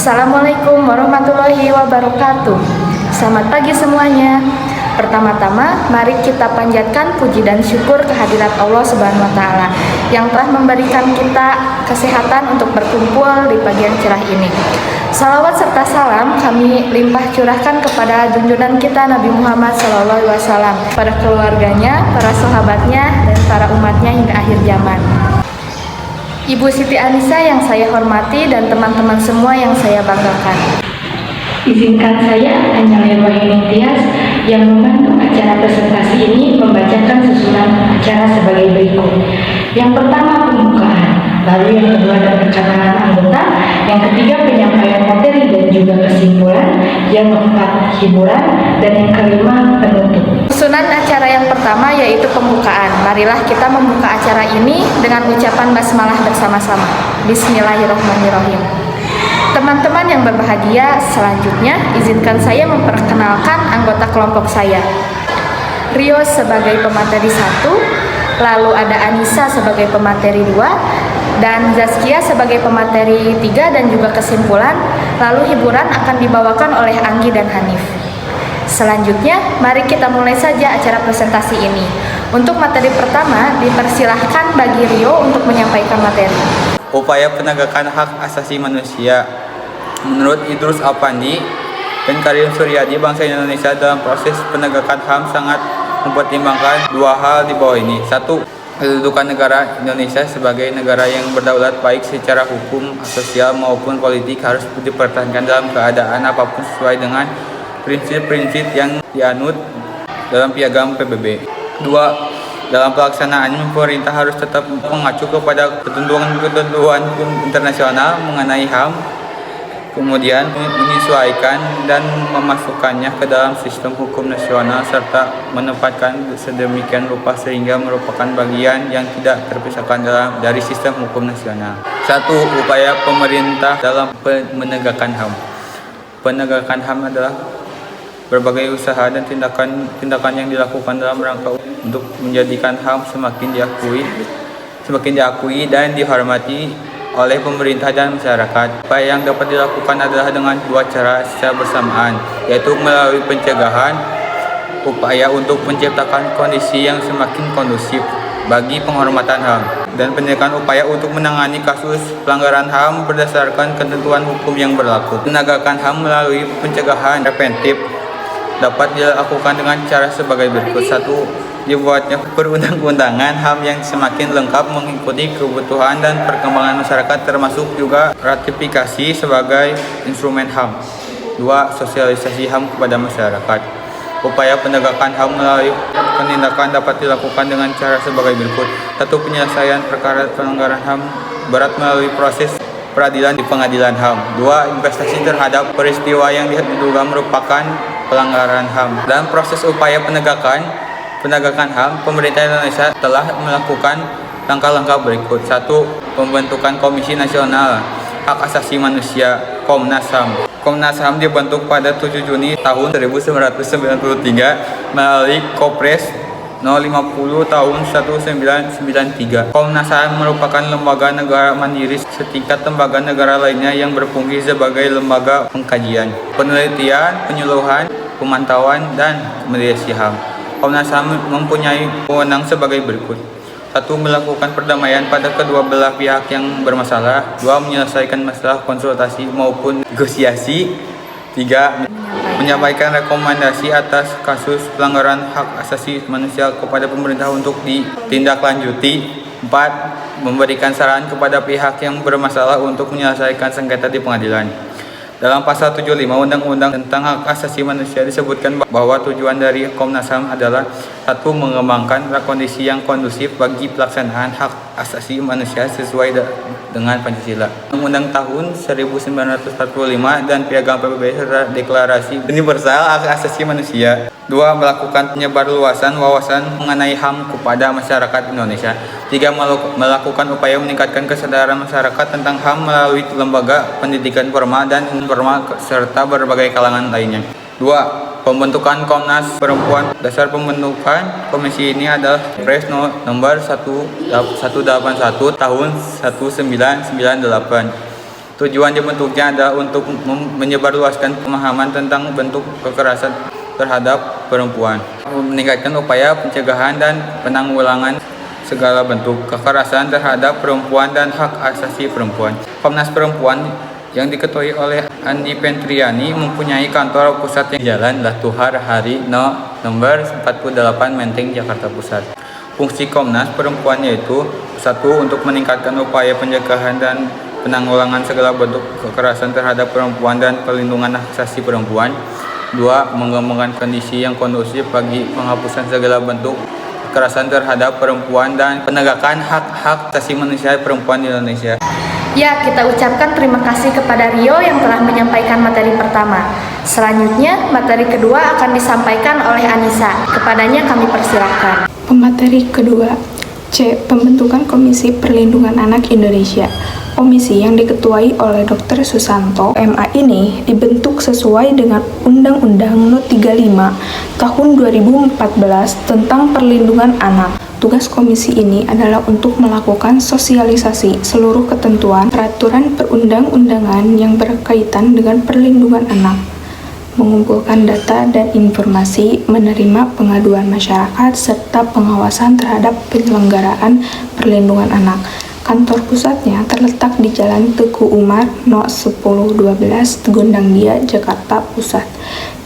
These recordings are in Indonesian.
Assalamualaikum warahmatullahi wabarakatuh. Selamat pagi semuanya. Pertama-tama, mari kita panjatkan puji dan syukur kehadirat Allah Subhanahu wa Ta'ala yang telah memberikan kita kesehatan untuk berkumpul di pagi yang cerah ini. Salawat serta salam kami limpah curahkan kepada junjungan kita Nabi Muhammad SAW, pada keluarganya, para sahabatnya, dan para umatnya hingga akhir zaman. Ibu Siti Anissa yang saya hormati dan teman-teman semua yang saya banggakan. Izinkan saya, Anjali Rohini Tias, yang membantu acara presentasi ini membacakan susunan acara sebagai berikut. Yang pertama pembukaan, lalu yang kedua ada perkenalan anggota, yang ketiga penyampaian materi dan juga kesimpulan, yang keempat hiburan, dan yang kelima penutup. Susunan acara yang pertama yaitu pembukaan. Marilah kita membuka acara ini dengan ucapan basmalah bersama-sama. Bismillahirrahmanirrahim. Teman-teman yang berbahagia, selanjutnya izinkan saya memperkenalkan anggota kelompok saya. Rio sebagai pemateri 1, lalu ada Anissa sebagai pemateri 2, dan Zaskia sebagai pemateri 3 dan juga kesimpulan, lalu hiburan akan dibawakan oleh Anggi dan Hanif. Selanjutnya, mari kita mulai saja acara presentasi ini. Untuk materi pertama, dipersilahkan bagi Rio untuk menyampaikan materi. Upaya penegakan hak asasi manusia. Menurut Idrus Apandi dan Karim Suryadi, bangsa Indonesia dalam proses penegakan HAM sangat mempertimbangkan dua hal di bawah ini. 1. Kedudukan negara Indonesia sebagai negara yang berdaulat baik secara hukum, sosial maupun politik harus dipertahankan dalam keadaan apapun sesuai dengan prinsip-prinsip yang dianut dalam piagam PBB. 2. Dalam pelaksanaannya, pemerintah harus tetap mengacu kepada ketentuan internasional mengenai HAM, kemudian menyesuaikan dan memasukkannya ke dalam sistem hukum nasional serta menempatkan sedemikian rupa sehingga merupakan bagian yang tidak terpisahkan dari sistem hukum nasional. 1. Upaya pemerintah dalam menegakkan HAM. Penegakan HAM adalah berbagai usaha dan tindakan yang dilakukan dalam rangka untuk menjadikan HAM semakin diakui dan dihormati oleh pemerintah dan masyarakat. Upaya yang dapat dilakukan adalah dengan dua cara secara bersamaan, yaitu melalui pencegahan, upaya untuk menciptakan kondisi yang semakin kondusif bagi penghormatan HAM, dan penegakan upaya untuk menangani kasus pelanggaran HAM berdasarkan ketentuan hukum yang berlaku. Penegakan HAM melalui pencegahan preventif dapat dilakukan dengan cara sebagai berikut. 1. Dibuatnya perundang-undangan HAM yang semakin lengkap mengikuti kebutuhan dan perkembangan masyarakat, termasuk juga ratifikasi sebagai instrumen HAM. 2. Sosialisasi HAM kepada masyarakat. Upaya penegakan HAM melalui penindakan dapat dilakukan dengan cara sebagai berikut. 1. Penyelesaian perkara pelanggaran HAM berat melalui proses peradilan di pengadilan HAM. 2. Investasi terhadap peristiwa yang diduga merupakan pelanggaran HAM. Dalam proses upaya penegakan HAM, pemerintah Indonesia telah melakukan langkah-langkah berikut. 1. Pembentukan Komisi Nasional Hak Asasi Manusia Komnas HAM. Komnas HAM dibentuk pada 7 Juni tahun 1993 melalui Kepres No. 50 tahun 1993. Komnas HAM merupakan lembaga negara mandiri setingkat lembaga negara lainnya yang berfungsi sebagai lembaga pengkajian, penelitian, penyuluhan, pemantauan, dan mediasi HAM. Komnas HAM mempunyai wewenang sebagai berikut. 1. Melakukan perdamaian pada kedua belah pihak yang bermasalah. 2. Menyelesaikan masalah konsultasi maupun negosiasi. 3. Menyampaikan rekomendasi atas kasus pelanggaran hak asasi manusia kepada pemerintah untuk ditindaklanjuti. 4. Memberikan saran kepada pihak yang bermasalah untuk menyelesaikan sengketa di pengadilan. Dalam pasal 75 Undang-Undang tentang Hak Asasi Manusia disebutkan bahwa tujuan dari Komnas HAM adalah 1. Mengembangkan kondisi yang kondusif bagi pelaksanaan hak asasi manusia sesuai dengan Pancasila, Undang-Undang tahun 1945 dan Piagam PBB serta Deklarasi Universal Hak Asasi Manusia. 2. Melakukan penyebarluasan wawasan mengenai HAM kepada masyarakat Indonesia. 3. Melakukan upaya meningkatkan kesadaran masyarakat tentang HAM melalui lembaga pendidikan formal dan informal serta berbagai kalangan lainnya. 2. Pembentukan Komnas Perempuan. Dasar pembentukan komisi ini adalah Kepres nomor 181 tahun 1998. Tujuan dibentuknya adalah untuk menyebarluaskan pemahaman tentang bentuk kekerasan terhadap perempuan, meningkatkan upaya pencegahan dan penanggulangan segala bentuk kekerasan terhadap perempuan dan hak asasi perempuan. Komnas Perempuan yang diketuai oleh Andi Pentriani mempunyai kantor pusat yang Jalan Latuhar Hari No. nomor 48 Menteng, Jakarta Pusat. Fungsi Komnas Perempuan yaitu 1. Untuk meningkatkan upaya pencegahan dan penanggulangan segala bentuk kekerasan terhadap perempuan dan perlindungan hak asasi perempuan. 2. Mengembangkan kondisi yang kondusif bagi penghapusan segala bentuk kekerasan terhadap perempuan dan penegakan hak-hak asasi manusia perempuan di Indonesia. Ya, kita ucapkan terima kasih kepada Rio yang telah menyampaikan materi pertama. Selanjutnya, materi kedua akan disampaikan oleh Anissa. Kepadanya kami persilahkan. Pemateri kedua, C. Pembentukan Komisi Perlindungan Anak Indonesia. Komisi yang diketuai oleh Dr. Susanto, MA ini dibentuk sesuai dengan Undang-Undang No. 35 Tahun 2014 tentang Perlindungan Anak. Tugas komisi ini adalah untuk melakukan sosialisasi seluruh ketentuan peraturan perundang-undangan yang berkaitan dengan perlindungan anak, mengumpulkan data dan informasi, menerima pengaduan masyarakat, serta pengawasan terhadap penyelenggaraan perlindungan anak. Kantor pusatnya terletak di Jalan Teguh Umar No. 1012 Gondang Dia, Jakarta Pusat.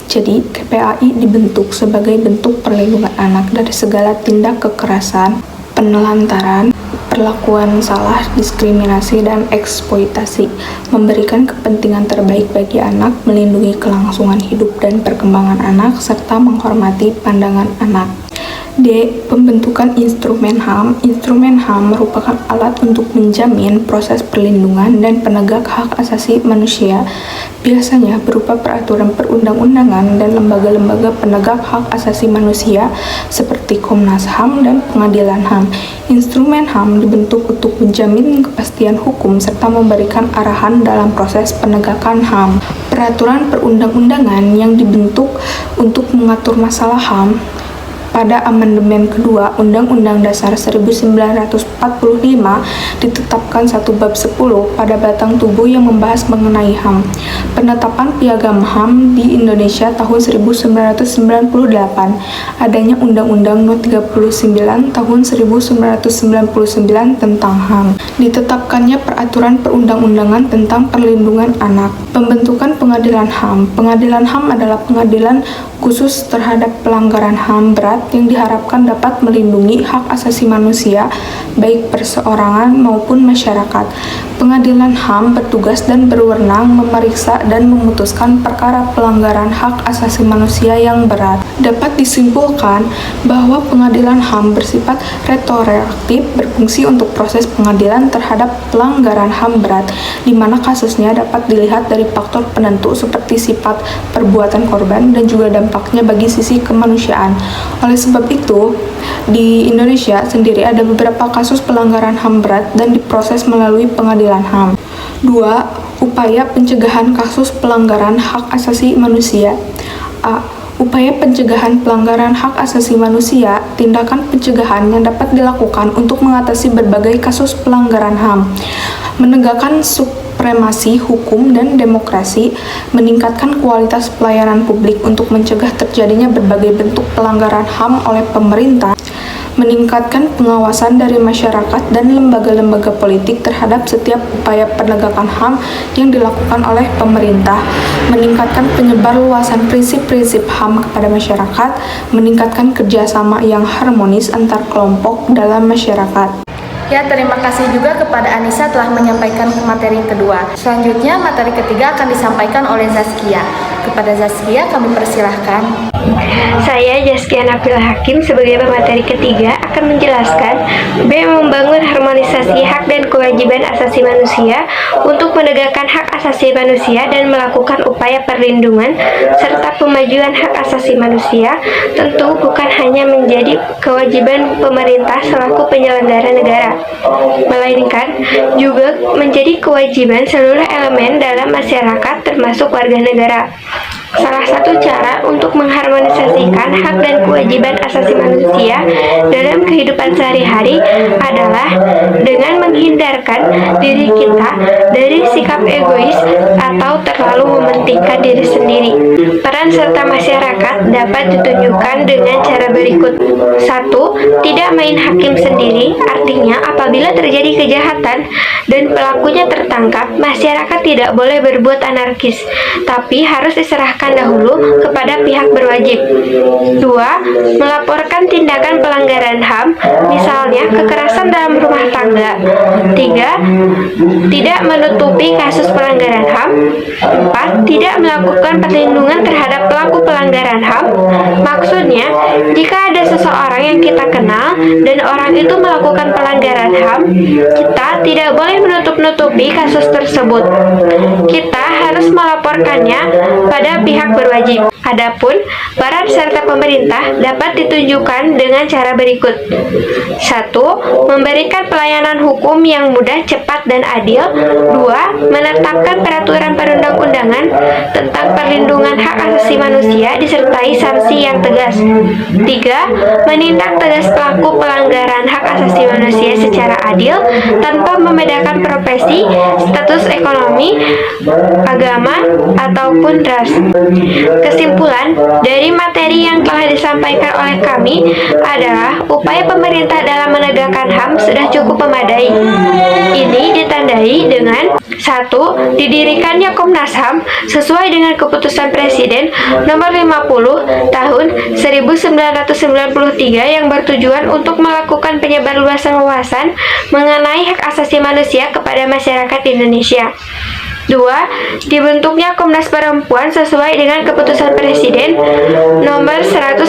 Jadi, KPAI dibentuk sebagai bentuk perlindungan anak dari segala tindak kekerasan, penelantaran, perlakuan salah, diskriminasi, dan eksploitasi, memberikan kepentingan terbaik bagi anak, melindungi kelangsungan hidup dan perkembangan anak, serta menghormati pandangan anak. D. Pembentukan instrumen HAM. Instrumen HAM merupakan alat untuk menjamin proses perlindungan dan penegak hak asasi manusia, biasanya berupa peraturan perundang-undangan dan lembaga-lembaga penegak hak asasi manusia seperti Komnas HAM dan Pengadilan HAM. Instrumen HAM dibentuk untuk menjamin kepastian hukum serta memberikan arahan dalam proses penegakan HAM. Peraturan perundang-undangan yang dibentuk untuk mengatur masalah HAM pada amandemen kedua Undang-Undang Dasar 1945 ditetapkan satu bab 10 pada batang tubuh yang membahas mengenai HAM. Penetapan Piagam HAM di Indonesia tahun 1998, adanya Undang-Undang No. 39 tahun 1999 tentang HAM, ditetapkannya peraturan perundang-undangan tentang perlindungan anak. Pembentukan Pengadilan HAM. Pengadilan HAM adalah pengadilan khusus terhadap pelanggaran HAM berat yang diharapkan dapat melindungi hak asasi manusia, baik perseorangan maupun masyarakat. Pengadilan HAM bertugas dan berwenang memeriksa dan memutuskan perkara pelanggaran hak asasi manusia yang berat. Dapat disimpulkan bahwa pengadilan HAM bersifat retroaktif, berfungsi untuk proses pengadilan terhadap pelanggaran HAM berat, di mana kasusnya dapat dilihat dari faktor penentu seperti sifat perbuatan korban dan juga dampaknya bagi sisi kemanusiaan. Oleh sebab itu, di Indonesia sendiri ada beberapa kasus pelanggaran HAM berat dan diproses melalui pengadilan HAM. 2. Upaya pencegahan kasus pelanggaran hak asasi manusia. A. Upaya pencegahan pelanggaran hak asasi manusia, tindakan pencegahan yang dapat dilakukan untuk mengatasi berbagai kasus pelanggaran HAM, menegakkan supremasi hukum dan demokrasi, meningkatkan kualitas pelayanan publik untuk mencegah terjadinya berbagai bentuk pelanggaran HAM oleh pemerintah, meningkatkan pengawasan dari masyarakat dan lembaga-lembaga politik terhadap setiap upaya penegakan HAM yang dilakukan oleh pemerintah, meningkatkan penyebarluasan prinsip-prinsip HAM kepada masyarakat, meningkatkan kerjasama yang harmonis antar kelompok dalam masyarakat. Ya, terima kasih juga kepada Anissa telah menyampaikan materi kedua. Selanjutnya, materi ketiga akan disampaikan oleh Zaskia. Kepada Zaskia, kami persilahkan. Saya Zaskia Nabila Hakim sebagai pemateri ketiga akan menjelaskan B. Membangun harmonisasi hak dan kewajiban asasi manusia untuk menegakkan hak asasi manusia dan melakukan upaya perlindungan serta pemajuan hak asasi manusia tentu bukan hanya menjadi kewajiban pemerintah selaku penyelenggara negara, melainkan juga menjadi kewajiban seluruh elemen dalam masyarakat termasuk warga negara. Salah satu cara untuk mengharmonisasikan hak dan kewajiban asasi manusia dalam kehidupan sehari-hari adalah dengan menghindarkan diri kita dari sikap egois atau terlalu mementingkan diri sendiri. Peran serta masyarakat dapat ditunjukkan dengan cara berikut. 1. Tidak main hakim sendiri, artinya apabila terjadi kejahatan dan pelakunya tertangkap, masyarakat tidak boleh berbuat anarkis, tapi harus diserahkan dahulu kepada pihak berwajib. 2. Melaporkan tindakan pelanggaran HAM, misalnya kekerasan dalam rumah tangga. 3. Tidak menutupi kasus pelanggaran HAM. 4. Tidak melakukan perlindungan terhadap pelaku pelanggaran HAM. Maksudnya, jika ada seseorang yang kita kenal dan orang itu melakukan pelanggaran HAM, kita tidak boleh menutup-nutupi kasus tersebut. Kita harus melaporkannya pada pihak berwajib. Adapun peran serta pemerintah dapat ditunjukkan dengan cara berikut. 1. Memberikan pelayanan hukum yang mudah, cepat, dan adil. 2. Menetapkan peraturan perundang-undangan tentang perlindungan hak asasi manusia disertai sanksi yang tegas. 3. Menindak tegas pelaku pelanggaran hak asasi manusia secara adil tanpa membedakan profesi, status ekonomi, agama, ataupun ras. Kesimpulan dari materi yang telah disampaikan oleh kami adalah upaya pemerintah dalam menegakkan HAM sudah cukup memadai. Ini ditandai dengan 1. Didirikannya Komnas HAM sesuai dengan keputusan Presiden nomor 50 tahun 1993 yang bertujuan untuk melakukan penyebarluasan wawasan mengenai hak asasi manusia kepada masyarakat Indonesia. 2. Dibentuknya Komnas Perempuan sesuai dengan keputusan Presiden nomor 181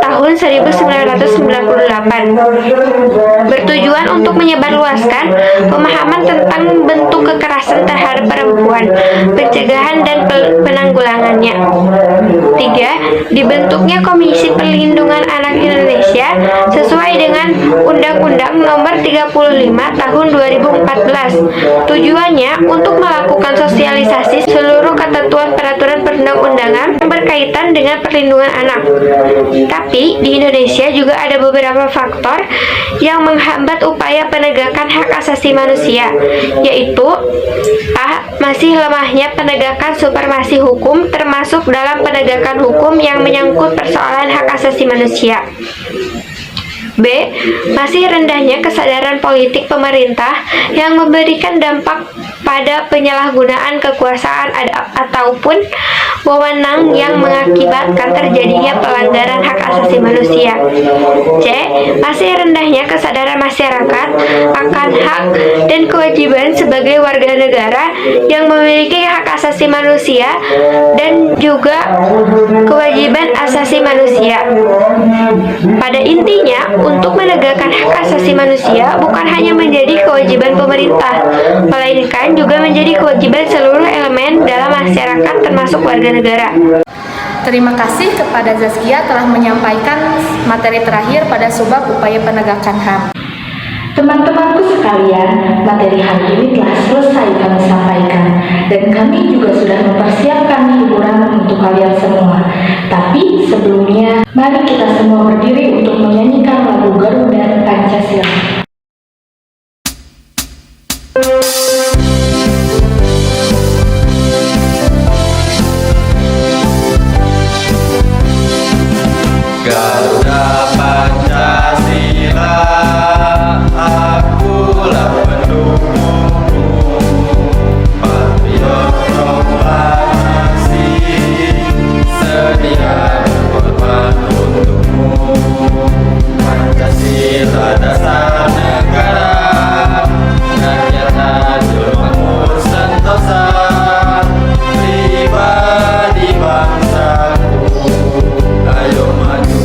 tahun 1998 bertujuan untuk menyebarluaskan pemahaman tentang bentuk kekerasan terhadap perempuan, pencegahan dan penanggulangannya. 3. Dibentuknya Komisi Perlindungan Anak Indonesia sesuai dengan Undang-Undang nomor 35 tahun 2014. Tujuannya untuk melakukan sosialisasi seluruh ketentuan peraturan perundang-undangan yang berkaitan dengan perlindungan anak. Tapi di Indonesia juga ada beberapa faktor yang menghambat upaya penegakan hak asasi manusia, yaitu A. Masih lemahnya penegakan supremasi hukum termasuk dalam penegakan hukum yang menyangkut persoalan hak asasi manusia. B. Masih rendahnya kesadaran politik pemerintah yang memberikan dampak pada penyalahgunaan kekuasaan ataupun wewenang yang mengakibatkan terjadinya pelanggaran hak asasi manusia. C. Masih rendahnya kesadaran masyarakat akan hak dan kewajiban sebagai warga negara yang memiliki hak asasi manusia dan juga kewajiban asasi manusia. Pada intinya, untuk menegakkan hak asasi manusia bukan hanya menjadi kewajiban pemerintah, melainkan juga menjadi kewajiban seluruh elemen dalam masyarakat termasuk warga negara. Terima kasih kepada Zaskia telah menyampaikan materi terakhir pada subbab upaya penegakan HAM. Teman-temanku sekalian, materi hari ini telah selesai kami sampaikan dan kami juga sudah mempersiapkan hiburan untuk kalian semua. Tapi sebelumnya, mari kita semua berdiri untuk menyanyikan lagu Garuda Pancasila. Garuda Pancasila, akulah pendukungmu, patriot proklamasi, sedia berkorban untukmu. Pancasila dasar negara, rakyat adil makmur sentosa, pribadi bangsaku, ayo maju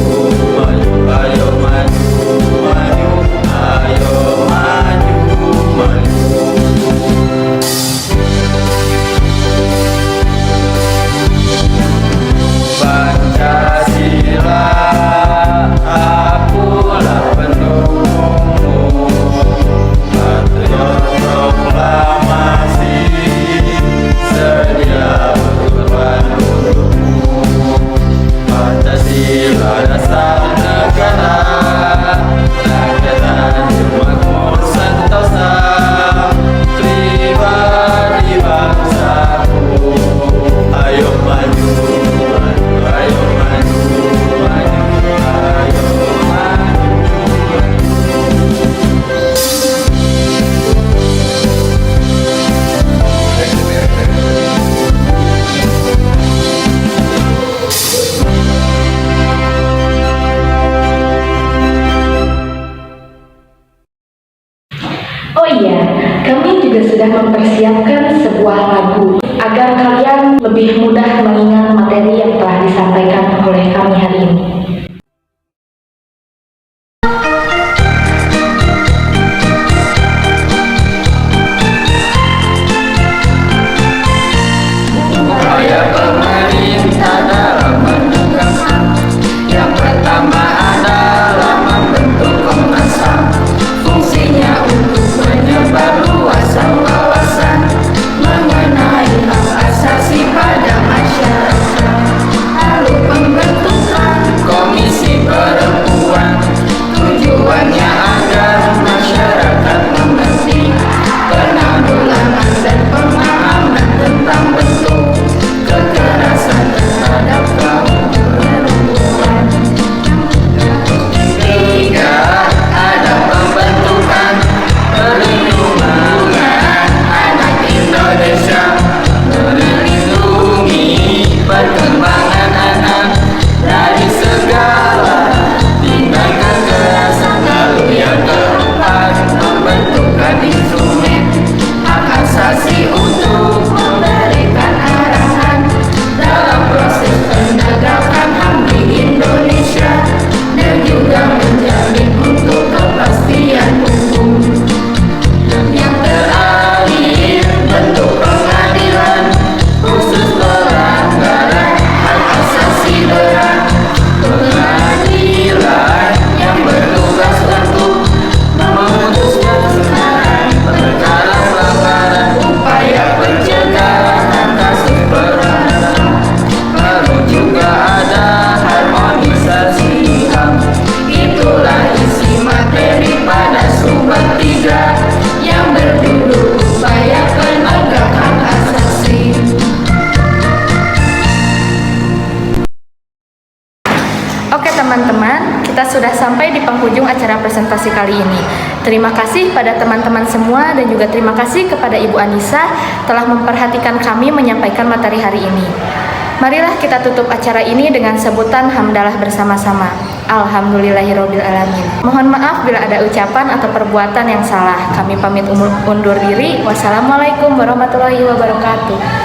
asal negara, rakyat makmur sentosa, pribadi bangsaku. Ayo maju, maju, ayo maju, maju, ayo maju. Oh iya, kami juga sudah mempersiapkan sebuah lagu agar kalian lebih mudah mengingat materi yang telah disampaikan oleh kami hari ini. Upaya pemerintah dalam menegakkan yang pertama adalah membentuk Komnas HAM. Fungsinya untuk menyebar luasan wawasan mengenai hak asasi pada masyarakat. Lalu pembentukan Komisi Perempuan, tujuannya agar masyarakat mengerti penanggulangan dan pemahaman tentang bentuk kekerasan terhadap kaum perempuan. Ketiga, ada pembentukan perlindungan anak Indonesia, melindungi perkembangan anak dari segala tindak kekerasan. Lalu yang keempat, pembentukan instrumen hak asasi untuk memberikan arahan dalam proses penegakan HAM di Indonesia dan juga menjamin untuk kepastian hukum. Yang terakhir, bentuk pengadilan khusus pelanggaran hak asasi berat, pengadilan yang bertugas untuk memutuskan perkara pelanggaran, upaya pencegahan kasus peradaban. Lalu juga ada harmonisasi HAM. Itulah isi materi pada sumber 3 yang berjudul upaya penegakan asasi. Oke teman-teman, kita sudah sampai di penghujung acara presentasi kali ini. Terima kasih pada teman-teman semua dan juga terima kasih kepada Ibu Anissa telah memperhatikan kami menyampaikan materi hari ini. Marilah kita tutup acara ini dengan sebutan hamdalah bersama-sama. Alhamdulillahirobbilalamin. Mohon maaf bila ada ucapan atau perbuatan yang salah. Kami pamit undur diri. Wassalamualaikum warahmatullahi wabarakatuh.